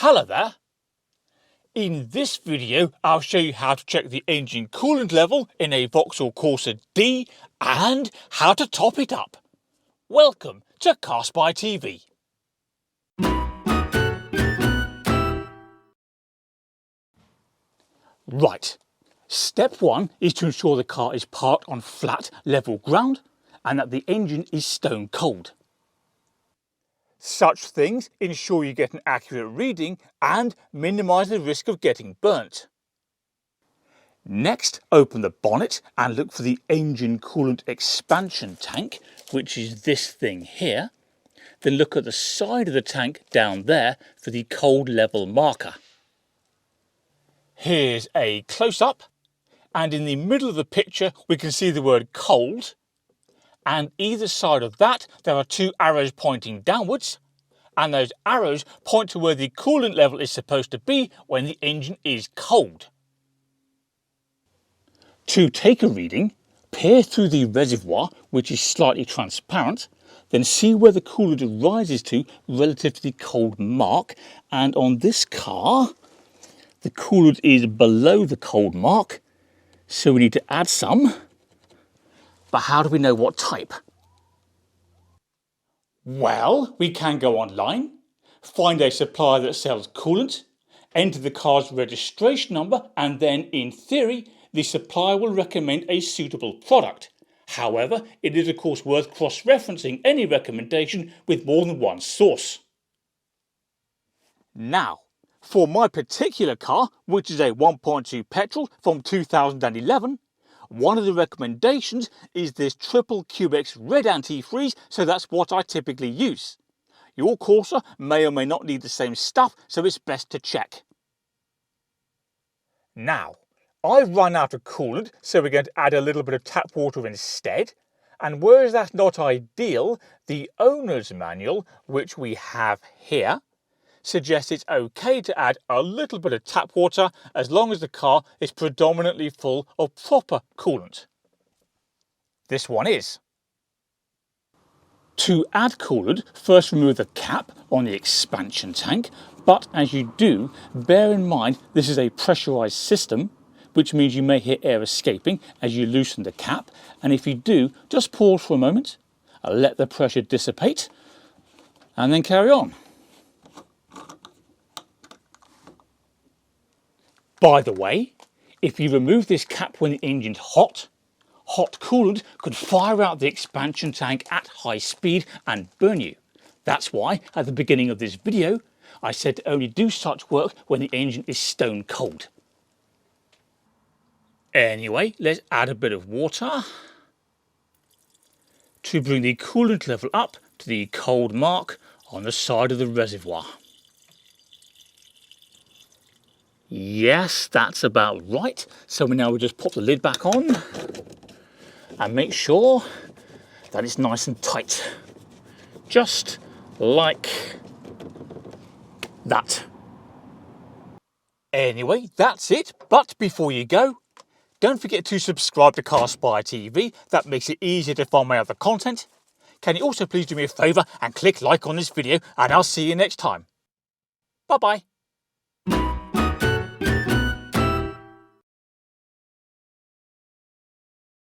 Hello there. In this video, I'll show you how to check the engine coolant level in a Vauxhall Corsa D and how to top it up. Welcome to CarSpyTV. Right, step one is to ensure the car is parked on flat, level ground and that the engine is stone cold. Such things ensure you get an accurate reading and minimise the risk of getting burnt. Next, open the bonnet and look for the engine coolant expansion tank, which is this thing here. Then look at the side of the tank down there for the cold level marker. Here's a close-up, and in the middle of the picture we can see the word cold, and either side of that there are two arrows pointing downwards, and those arrows point to where the coolant level is supposed to be when the engine is cold. To take a reading, peer through the reservoir, which is slightly transparent, then see where the coolant rises to relative to the cold mark, and on this car the coolant is below the cold mark, so we need to add some. But how do we know what type? Well, we can go online, find a supplier that sells coolant, enter the car's registration number, and then, in theory, the supplier will recommend a suitable product. However, it is of course worth cross-referencing any recommendation with more than one source. Now, for my particular car, which is a 1.2 petrol from 2011, one of the recommendations is this triple QX red antifreeze, so that's what I typically use. Your Corsa may or may not need the same stuff, so it's best to check. Now, I've run out of coolant, so we're going to add a little bit of tap water instead. And whereas that's not ideal, the owner's manual, which we have here, suggests it's okay to add a little bit of tap water as long as the car is predominantly full of proper coolant. This one is. To add coolant, first remove the cap on the expansion tank, but as you do, bear in mind this is a pressurized system, which means you may hear air escaping as you loosen the cap, and if you do, just pause for a moment, let the pressure dissipate, and then carry on. By the way, if you remove this cap when the engine's hot, hot coolant could fire out the expansion tank at high speed and burn you. That's why, at the beginning of this video, I said to only do such work when the engine is stone cold. Anyway, let's add a bit of water to bring the coolant level up to the cold mark on the side of the reservoir. Yes, that's about right. So now we'll just pop the lid back on and make sure that it's nice and tight. Just like that. Anyway, that's it. But before you go, don't forget to subscribe to CarSpyTV. That makes it easier to find my other content. Can you also please do me a favour and click like on this video, and I'll see you next time. Bye bye.